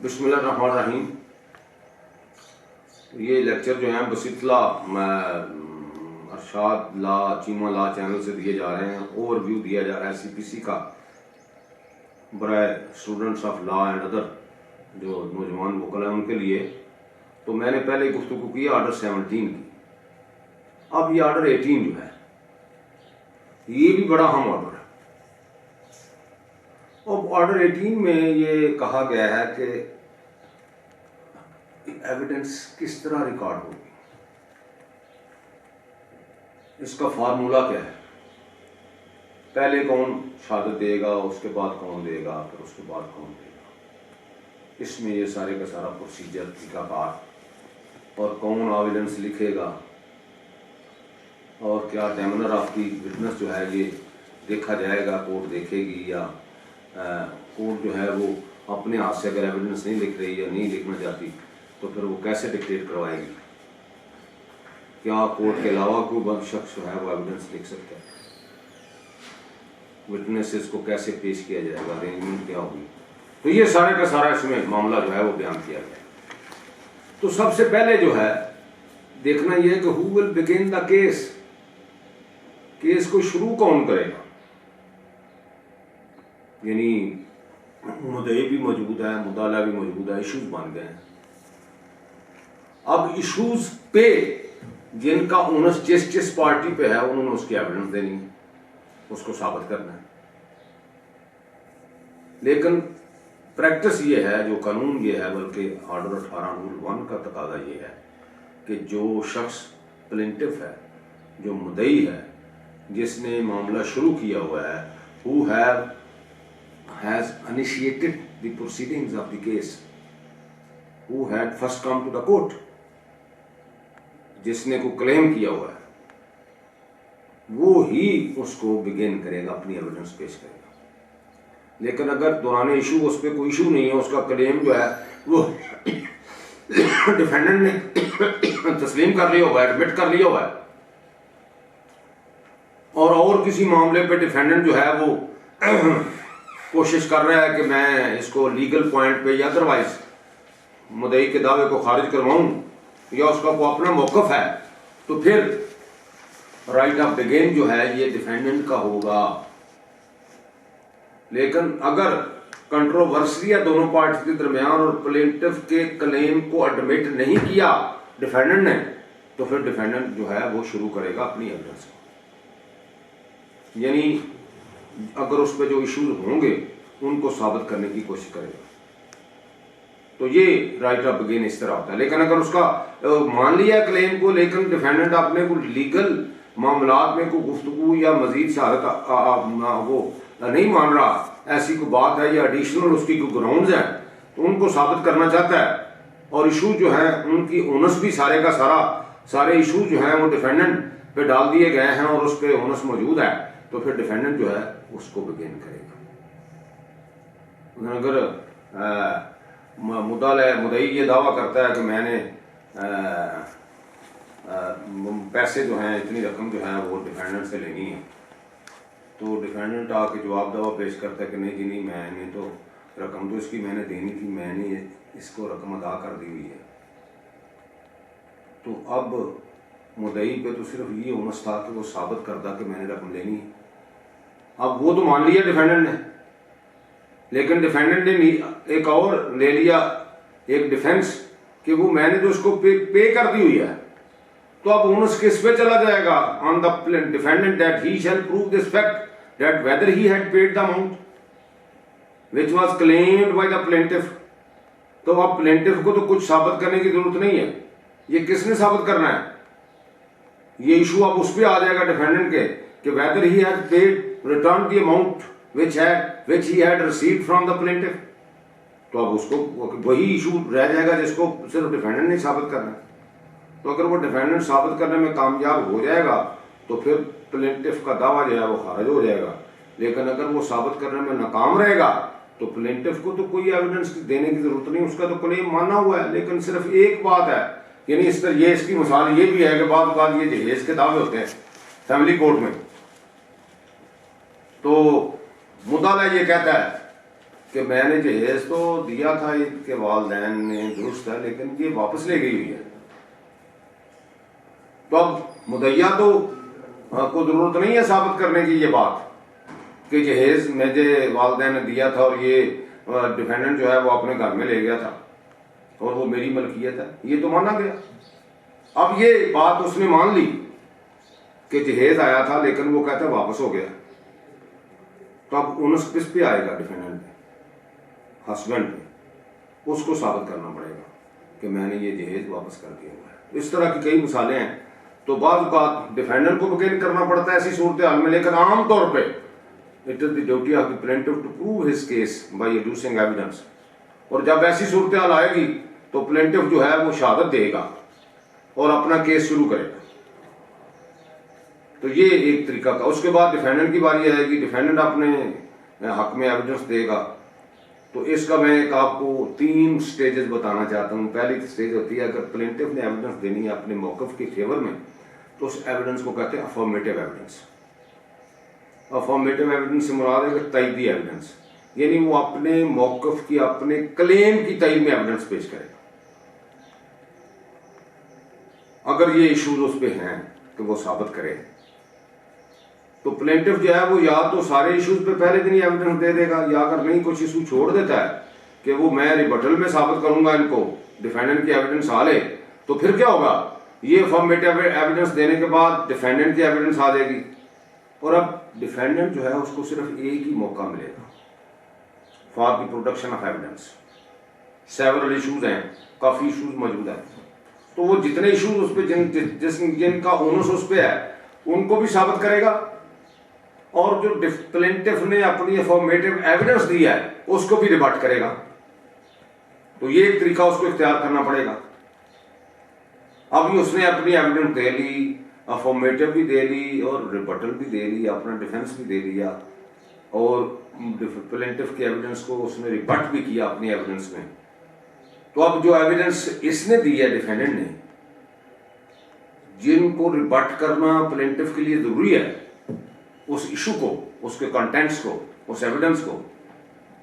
बिस्मिल्लाहिर्रहमानिर्रहीम। ये लेक्चर जो हैं बसितला अरशाद ला चीमा ला चैनल से दिए जा रहे हैं। ओवरव्यू दिया जा रहा है CPC का बराए students of law and other जो नौजवान वकला हैं उनके लिए। तो मैंने पहले गुफ्तगू की ऑर्डर 17 की। अब ये ऑर्डर 18 जो है ये भी बड़ा अहम ऑर्डर है। अब ऑर्डर 18 में ये कहा गया है कि एविडेंस किस तरह रिकॉर्ड होगी, इसका फार्मूला क्या है, पहले कौन शहादत देगा, उसके बाद कौन देगा, फिर उसके बाद कौन देगा, इसमें ये सारे का सारा प्रोसीजर तरीकाकार और कौन एविडेंस लिखेगा और क्या डेमनर ऑफ दी विटनेस जो है ये देखा जाएगा, कोर्ट देखेगी या कोर्ट जो है वो अपने हाथ से अगर एविडेंस नहीं लिख रही या नहीं लिखना चाहती तो फिर वो कैसे डिक्टेट करवाएगी, क्या कोर्ट के अलावा कोई शख्स जो है वो एविडेंस लिख सकता है, विटनेसेस को कैसे पेश किया जाएगा, अरेंजमेंट क्या होगी। तो ये सारे का सारा इसमें मामला जो है वो बयान किया गया। तो सबसे पहले जो है देखना यह है कि who will begin the case, case को शुरू कौन करेगा। यानी मुद्दई भी मौजूद है, मुद्दाला भी मौजूद है, इशूज बन गए हैं। अब इशूज पे जिनका ओनस जिस पार्टी पे है उन्होंने उसकी एविडेंस देनी है, उसको साबित करना है। लेकिन प्रैक्टिस ये है, जो कानून ये है, बल्कि ऑर्डर 18 रूल 1 का तकाजा ये है कि जो शख्स प्लेंटिफ है, जो मुद्दई है, जिसने मामला शुरू किया हुआ है, who has initiated the proceedings of the case, who had first come to the court, जिसने को क्लेम किया हुआ है वो ही उसको बिगिन करेगा, अपनी एविडेंस पेश करेगा। लेकिन अगर दौरान इशू उस पर कोई इशू नहीं है, उसका क्लेम जो है वो डिफेंडेंट ने तस्लीम कर लिया हुआ है, एडमिट कर लिया हुआ है, और किसी मामले पे डिफेंडेंट जो है वो कोशिश कर रहा है कि मैं इसको लीगल पॉइंट पे या अदरवाइज मुद्दई के दावे को खारिज करवाऊं, या उसका को अपना मौकफ है, तो फिर राइट ऑफ बिगिन जो है ये डिफेंडेंट का होगा। लेकिन अगर कंट्रोवर्सी है दोनों पार्टी के दरमियान और प्लेंटिफ के क्लेम को एडमिट नहीं किया डिफेंडेंट ने, तो फिर डिफेंडेंट जो है वो शुरू करेगा अपनी एविडेंस को। यानी अगर उस पर जो इश्यूज होंगे उनको साबित करने की कोशिश करेगा। तो ये राइट ऑफ बिगिन इस तरह होता है। लेकिन अगर उसका मान लिया क्लेम को, लेकिन डिफेंडेंट अपने को लीगल मामलात में कोई गुफ्तगू या मजीद शहादत वो नहीं मान रहा, ऐसी कोई बात है या एडिशनल उसकी कोई ग्राउंड्स हैं, तो उनको साबित करना चाहता है और इशू जो है उनकी ओनस भी सारे का सारे इशू जो है वो डिफेंडेंट पे डाल दिए गए हैं और उस पर ओनस मौजूद है, तो फिर डिफेंडेंट जो है उसको बिगिन करेगा। अगर मुद्दई ये दावा करता है कि मैंने पैसे जो हैं, इतनी रकम जो है वो डिफेंडेंट से लेनी है, तो डिफेंडेंट आके जवाब दावा पेश करता है कि नहीं जी नहीं, मैंने तो रकम तो इसकी मैंने देनी थी, मैंने इसको रकम अदा कर दी हुई है। तो अब मुद्दई पे तो सिर्फ ये ओनस था कि वो साबित करता कि मैंने रकम लेनी है। अब वो तो मान लिया डिफेंडेंट ने, लेकिन डिफेंडेंट ने एक और ले लिया, एक डिफेंस, कि वो मैंने तो उसको पे कर दी हुई है। तो अब ओनस किस पे चला जाएगा? On the defendant that he shall prove this fact that whether he had paid the amount which was claimed by the plaintiff. तो अब प्लेंटिफ को तो कुछ साबित करने की जरूरत नहीं है, ये किसने साबित करना है? ये इशू अब उस पर आ जाएगा डिफेंडेंट के कि weather he had paid return the amount which he had received from the plaintiff। तो अब उसको वही इशू रह जाएगा जिसको सिर्फ डिफेंडेंट ने साबित करना है। तो अगर वो डिफेंडेंट साबित करने में कामयाब हो जाएगा तो फिर प्लेंटिफ का दावा जो है वो खारिज हो जाएगा। लेकिन अगर वो साबित करने में नाकाम रहेगा तो प्लेंटिफ को तो कोई एविडेंस देने की जरूरत नहीं, उसका तो क्लेम माना हुआ है। लेकिन सिर्फ एक बात है, यानी इस तरह ये इसकी मिसाल ये भी है कि बाद ये जहेज के दावे होते हैं फैमिली कोर्ट में। तो मुद्दाला ये कहता है कि मैंने जहेज तो दिया था इसके वालदैन ने, दुरुस्त है, लेकिन ये वापस ले गई हुई है। तो अब मुदैया तो को जरूरत नहीं है साबित करने की ये बात कि जहेज मुझे वालदैन ने दिया था और ये डिफेंडेंट जो है वो अपने घर में ले गया था और वो मेरी मलकियत है, ये तो माना गया। अब ये बात उसने मान ली कि जहेज आया था लेकिन वो कहता है वापस हो गया, तो अब उनस किस पे आएगा? डिफेंडेंट पे, हस्बैंड पे। उसको साबित करना पड़ेगा कि मैंने ये जहेज वापस कर दिया हुआ है। इस तरह की कई मिसालें हैं। तो बाद बात डिफेंडेंट को बिगेन करना पड़ता है ऐसी सूरत हाल में, लेकिन आमतौर पर it is the duty of the plaintiff to prove his case by adducing evidence. और जब ऐसी सूरत हाल आएगी तो प्लेंटिफ जो है वो शहादत देगा और अपना केस शुरू करेगा। तो ये एक तरीका का। उसके बाद डिफेंडेंट की बारी आएगी, डिफेंडेंट अपने हक में एविडेंस देगा। तो इसका मैं एक आपको 3 स्टेजेस बताना चाहता हूँ। पहली स्टेज होती है, अगर प्लेंटिफ ने एविडेंस देनी है अपने मौकफ के फेवर में, तो उस एविडेंस को कहते हैं अफर्मेटिव एविडेंस। अफर्मेटिव एविडेंस से मुराद है तइदी एविडेंस, यानी वो अपने मौकफ की, अपने क्लेम की तइद में एविडेंस पेश करेगा। अगर ये इशूज उस पर हैं कि वो साबित करे, तो प्लेंटिफ जो है वो या तो सारे इश्यूज पे पहले दिन ही एविडेंस दे देगा, या अगर नहीं कुछ इशू छोड़ देता है कि वो मैं रिबटल में साबित करूंगा इनको, डिफेंडेंट की एविडेंस आ ले, तो फिर क्या होगा? ये अफर्मेटिव एविडेंस देने के बाद डिफेंडेंट की एविडेंस आ जाएगी और अब डिफेंडेंट जो है उसको सिर्फ एक ही मौका मिलेगा for the production of evidence. Several issues हैं, काफी इशूज मौजूद हैं, तो वो जितने इशूज उस पर जिनका ओनस उस पर है उनको भी साबित करेगा, और जो प्लेंटिफ ने अपनी अफर्मेटिव एविडेंस दिया है उसको भी रिबट करेगा। तो ये एक तरीका उसको इख्तियार करना पड़ेगा। अभी उसने अपनी एविडेंस दे ली, अफर्मेटिव भी दे ली और रिबटल भी दे ली, अपना डिफेंस भी दे लिया, और प्लेंटिफ की एविडेंस को उसने रिबट भी किया अपनी एविडेंस में। तो अब जो एविडेंस इसने दी है डिफेंडेंट ने, जिनको रिबट करना प्लेंटिफ के लिए जरूरी है, उस इशू को, उसके कंटेंट्स को, उस एविडेंस को,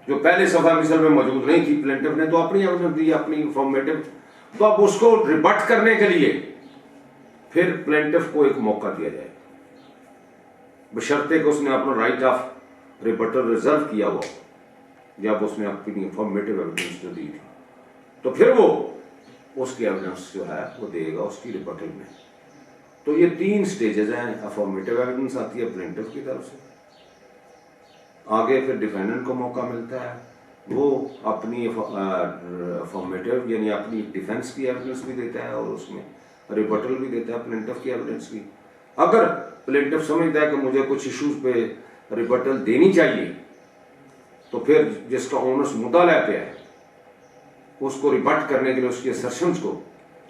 जो पहले सफा मिसल में मौजूद नहीं थी, प्लेंटिफ ने तो अपनी एविडेंस दी, अपनी इंफॉर्मेटिव, तो अब उसको रिबट करने के लिए फिर प्लेंटिफ को एक मौका दिया जाए, बशर्ते कि उसने अपना राइट ऑफ रिबटल रिजर्व किया हुआ, जब उसने अपनी इंफॉर्मेटिव एविडेंस जो दी थी, तो फिर वो उसकी एविडेंस जो है वो देगा उसकी रिबटल में। तो ये 3 स्टेजेस हैं। अफर्मेटिव एविडेंस आती है प्लेंटिफ की तरफ से, आगे फिर डिफेंडेंट को मौका मिलता है, वो अपनी अफर्मेटिव यानी अपनी डिफेंस की एविडेंस भी देता है और उसमें रिबटल भी देता है प्लेंटिफ की एविडेंस की। अगर प्लेंटिफ समझता है कि मुझे कुछ इश्यूज पे रिबटल देनी चाहिए, तो फिर जिसका ओनर्स मुद्दा लेते हैं उसको रिबट करने के लिए उसके असर्शंस को,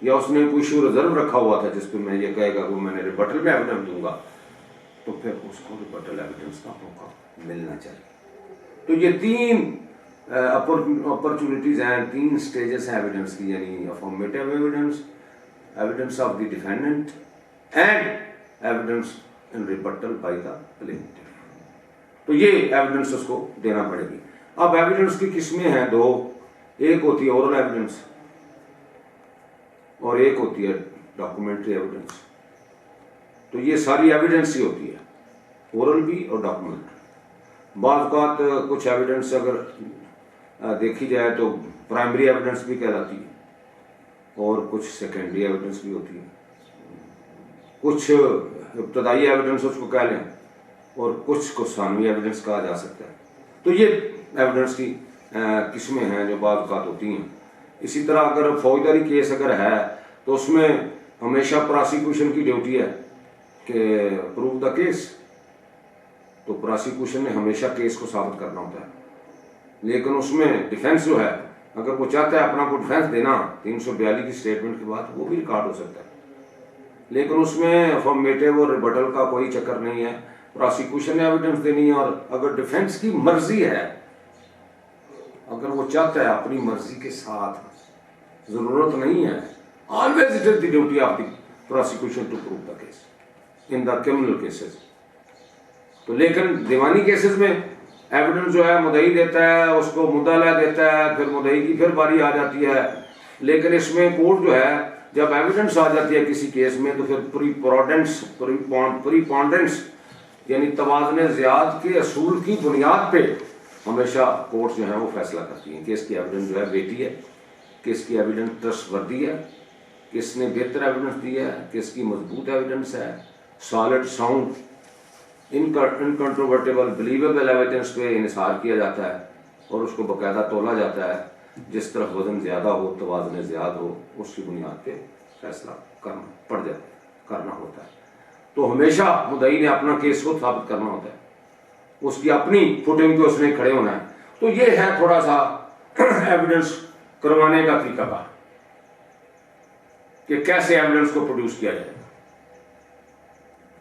या उसने कोई इशू रिजर्व रखा हुआ था जिस पे मैं ये कहेगा वो मैंने रिबटल में एविडेंस दूंगा, तो फिर उसको रिबटल एविडेंस का मौका मिलना चाहिए। तो ये 3 अपॉर्चुनिटीज हैं, 3 स्टेजेस हैं एविडेंस की, यानी affirmative evidence, evidence of the defendant and evidence in rebuttal bye the plaintiff. तो ये एविडेंस उसको देना पड़ेगी। अब एविडेंस की किस्में हैं 2, एक होती है ओरल एविडेंस और एक होती है डॉक्यूमेंट्री एविडेंस। तो ये सारी एविडेंस ही होती है, ओरल भी और डॉक्यूमेंट्री। बात कुछ एविडेंस अगर देखी जाए तो प्राइमरी एविडेंस भी कहलाती है और कुछ सेकेंडरी एविडेंस भी होती है, कुछ इब्तदाई एविडेंस उसको कह लें और कुछ को सानवी एविडेंस कहा जा सकता है। तो ये एविडेंस की किस्में हैं जो बात होती हैं। इसी तरह अगर फौजदारी केस अगर है तो उसमें हमेशा प्रोसिक्यूशन की ड्यूटी है कि प्रूव द केस, तो प्रोसिक्यूशन ने हमेशा केस को साबित करना होता है, लेकिन उसमें डिफेंस जो है अगर वो चाहता है अपना को डिफेंस देना 342 की स्टेटमेंट के बाद, वो भी रिकॉर्ड हो सकता है, लेकिन उसमें अफर्मेटिव और रिबटल का कोई चक्कर नहीं है। प्रोसिक्यूशन ने एविडेंस देनी है और अगर डिफेंस की मर्जी है, अगर वो चाहता है अपनी मर्जी के साथ, जरूरत नहीं है, always it is the duty of the prosecution to prove the case in the criminal cases. तो लेकिन दीवानी केसेस में एविडेंस जो है मुदई देता है, उसको मुद्दला देता है, फिर मुदई की फिर बारी आ जाती है। लेकिन इसमें कोर्ट जो है जब एविडेंस आ जाती है किसी केस में तो फिर प्रीपॉन्डेंस यानी तवाज़ुन ज़ियाद के असूल की बुनियाद पे हमेशा कोर्ट जो है वो फैसला करती है कि इसकी एविडेंस जो है बेटी है, किसकी एविडेंस ट्रस्टवर्दी है, किसने बेहतर एविडेंस दिया है, किसकी मजबूत एविडेंस है, सॉलिड साउंड इनकंट्रोवर्टेबल बिलीवेबल एविडेंस पे इन्हिसार किया जाता है और उसको बाकायदा तोला जाता है। जिस तरफ वजन ज़्यादा हो, तवाज़ुन ज़्यादा हो, उसकी बुनियाद पे फैसला करना होता है। तो हमेशा मुद्दई ने अपना केस खुद साबित करना होता है, उसकी अपनी फुटिंग पे उसने खड़े होना है। तो ये है थोड़ा सा एविडेंस करवाने का तरीकाकार कि कैसे एविडेंस को प्रोड्यूस किया जाएगा।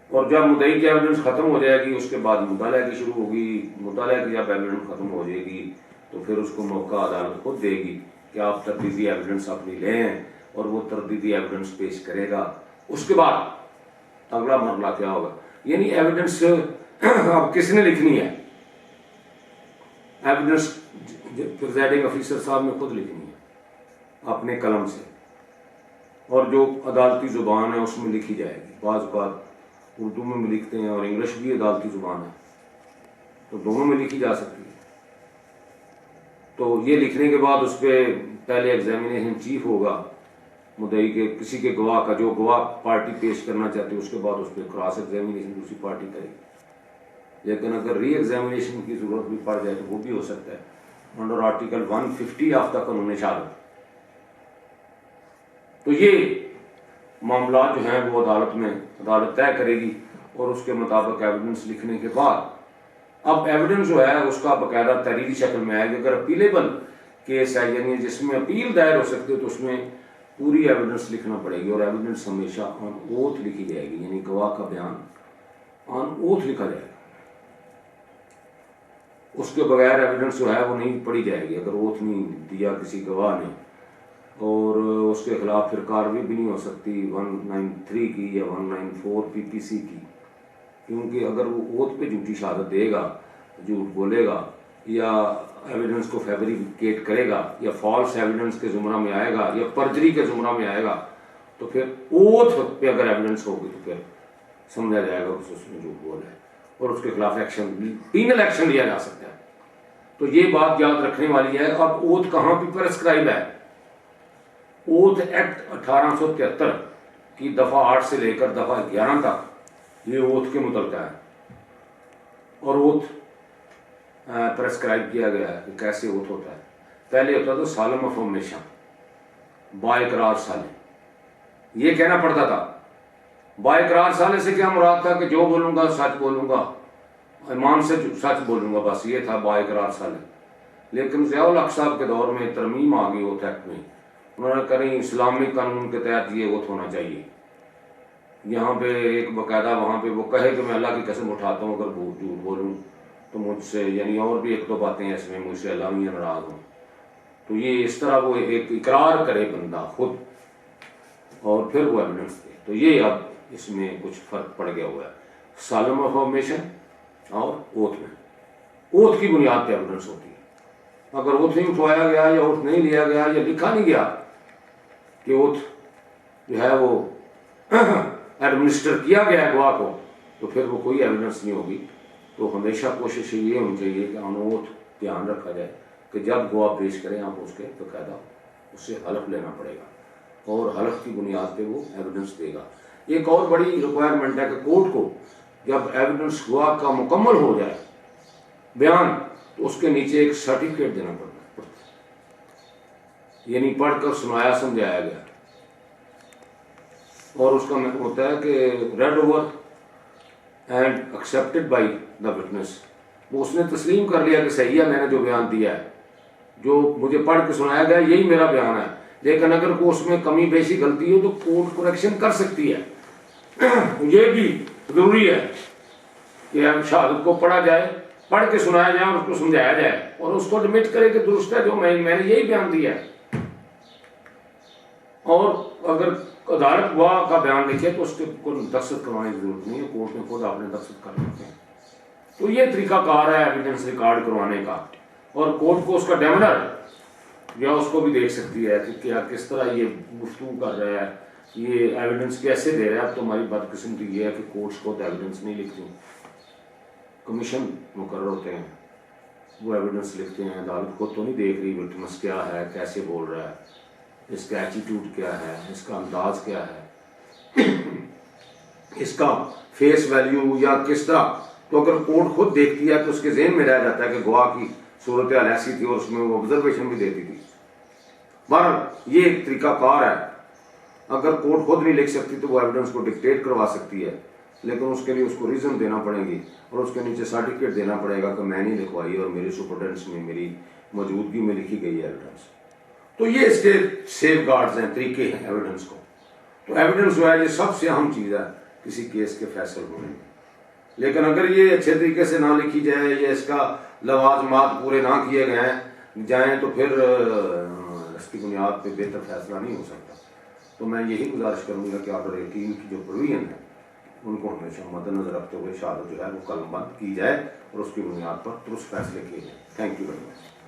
और जब मुद्दई की एविडेंस खत्म हो जाएगी उसके बाद मुद्दला की शुरू होगी। मुद्दला की जब एविडेंस खत्म हो जाएगी तो फिर उसको मौका अदालत खुद देगी कि आप तरदीदी एविडेंस अपनी लें और वो तरदीदी एविडेंस पेश करेगा। उसके बाद अगला मरला क्या होगा, यानी एविडेंस अब किसने लिखनी है, एविडेंस प्रिजाइडिंग ऑफिसर साहब ने खुद लिखनी है अपने कलम से, और जो अदालती ज़ुबान है उसमें लिखी जाएगी। बाज़ बात उर्दू में लिखते हैं और इंग्लिश भी अदालती ज़ुबान है, तो दोनों में लिखी जा सकती है। तो ये लिखने के बाद उस पर पहले एग्जामिनेशन चीफ होगा मुद्दई के किसी के गवाह का, जो गवाह पार्टी पेश करना चाहती है, उसके बाद उस पर क्रॉस एग्जामिनेशन दूसरी पार्टी करेगी। लेकिन अगर री एग्जामिनेशन की जरूरत भी पड़ जाए तो वो भी हो सकता है अंडर आर्टिकल 150 ऑफ द कानून शहादत। तो ये मामला जो हैं वो अदालत तय करेगी और उसके मुताबिक एविडेंस लिखने के बाद अब एविडेंस जो है उसका बाकायदा तहरीरी शक्ल में आएगी। अगर अपीलेबल केस है यानी जिसमें अपील दायर हो सकती है तो उसमें पूरी एविडेंस लिखना पड़ेगी और एविडेंस हमेशा ऑन ओथ लिखी जाएगी, यानी गवाह का बयान ऑन ओथ लिखा जाएगा। उसके बगैर एविडेंस जो है वो नहीं पढ़ी जाएगी अगर ओथ नहीं दिया किसी गवाह ने, और उसके खिलाफ फिर कार्रवाई भी नहीं हो सकती 193 की या 194 पीपीसी की, क्योंकि अगर वो ओथ पे झूठी शहादत देगा, झूठ बोलेगा या एविडेंस को फैब्रिकेट करेगा या फॉल्स एविडेंस के जुमरा में आएगा या परजरी के जुमरा में आएगा, तो फिर ओथ पे अगर एविडेंस होगी तो फिर समझा जाएगा कि उसने झूठ बोला है और उसके खिलाफ एक्शन, पीनल एक्शन लिया जा सकता है। तो ये बात याद रखने वाली है। अब ओथ कहाँ पे प्रेस्क्राइब है, ओथ एक्ट 1873 की दफा 8 से लेकर दफा 11 तक ये ओथ के मुतल्लिक़ है और ओथ प्रेस्क्राइब किया गया है कि कैसे ओथ होता है। पहले होता था सालम अफर्मेशन, बाइकरार साले, ये कहना पड़ता था। बाइकरार साले से क्या मुराद था कि जो बोलूंगा सच बोलूंगा, ईमान से सच बोलूंगा, बस ये था बाइकरार साले। लेकिन ज़ियाउल हक साहब के दौर में तरमीम आ गई ओथ एक्ट में, उन्होंने कहीं इस्लामिक कानून के तहत ये ओथ होना चाहिए। यहाँ पे एक बाकायदा वहाँ पे वो कहे कि मैं अल्लाह की कसम उठाता हूँ अगर झूठ बोलूँ तो मुझसे, यानी और भी एक दो बातें इसमें मुझसे अल्लाह में नाराज़ हूँ, तो ये इस तरह वो एक इकरार करे बंदा खुद और फिर वो एविडेंस दे। तो ये अब इसमें कुछ फ़र्क पड़ गया हुआ है सालम अफर्मेशन और ओथ में। ओथ की बुनियाद पर एविडेंस होती है। अगर ओथ नहीं उठवाया गया या ओथ नहीं लिया गया या लिखा नहीं गया कि ओथ जो है वो एडमिनिस्टर किया गया है गवाह को, तो फिर वो कोई एविडेंस नहीं होगी। तो हमेशा कोशिश ये होनी चाहिए कि अनोथ ध्यान रखा जाए कि जब गवाह पेश करें आप उसके बाकायदा उससे हलफ लेना पड़ेगा और हलफ की बुनियाद पे वो एविडेंस देगा। एक और बड़ी रिक्वायरमेंट है कि कोर्ट को जब एविडेंस गवाह का मुकम्मल हो जाए बयान, तो उसके नीचे एक सर्टिफिकेट देना पड़ता है, यानी पढ़कर सुनाया समझाया गया, और उसका होता है कि red over and accepted by the witness. वो उसने तस्लीम कर लिया कि सही है, मैंने जो बयान दिया है, जो मुझे पढ़ के सुनाया गया यही मेरा बयान है। लेकिन अगर को उसमें कमी बेशी गलती हो तो कोर्ट करेक्शन कर सकती है। ये भी जरूरी है कि हम शहादत को पढ़ा जाए, पढ़ के सुनाया जाए और उसको समझाया जाए और उसको एडमिट करे कि दुरुस्त है जो मैंने यही बयान दिया है। और अगर अदालत गवाह का बयान लिखे तो उसके को दस्तखत करवाने की जरूरत नहीं है, कोर्ट में खुद आपने दस्तखत कर लेते हैं। तो ये तरीकाकार है एविडेंस रिकॉर्ड करवाने का, और कोर्ट को उसका डेमनर या उसको भी देख सकती है कि क्या किस तरह ये गुफ्तगू कर रहा है, ये एविडेंस कैसे दे रहा है। अब तो हमारी बदकिस्मती ये है कि कोर्ट्स को तो एविडेंस नहीं लिखती, कमीशन मुकर्रर होते हैं, वो एविडेंस लिखते हैं। अदालत को तो नहीं देख रही विटनेस क्या है, कैसे बोल रहा है, इसका एटीट्यूड क्या है, इसका अंदाज क्या है, इसका फेस वैल्यू या किस तरह। तो अगर कोर्ट खुद देखती है तो उसके जेहन में रह जाता है कि गवाह की सूरत हाल ऐसी थी और उसमें वो ऑब्जर्वेशन भी देती थी। बहरहाल ये एक तरीकाकार है। अगर कोर्ट खुद नहीं लिख सकती तो वो एविडेंस को डिक्टेट करवा सकती है, लेकिन उसके लिए उसको रीजन देना पड़ेगी और उसके नीचे सर्टिफिकेट देना पड़ेगा कि मैं नहीं लिखवाई और मेरी सुपरटेंडेंस में मेरी मौजूदगी में लिखी गई है एविडेंस। तो ये इसके सेफ गार्ड्स हैं, तरीके हैं एविडेंस को। तो एविडेंस जो है ये सबसे अहम चीज़ है किसी केस के फैसले होने में। लेकिन अगर ये अच्छे तरीके से ना लिखी जाए या इसका लवाजमात पूरे ना किए गए जाएँ तो फिर इसकी बुनियाद पर बेहतर फैसला नहीं हो सकता। तो मैं यही गुजारिश करूँगा कि ऑर्डर 18 की जो प्रोविजन है उनको हमेशा मद्देनजर रखते हुए शहादत जो है वो कलमबंद की जाए और उसकी बुनियाद पर दुरुस्त फैसले किए जाए। Thank you very much.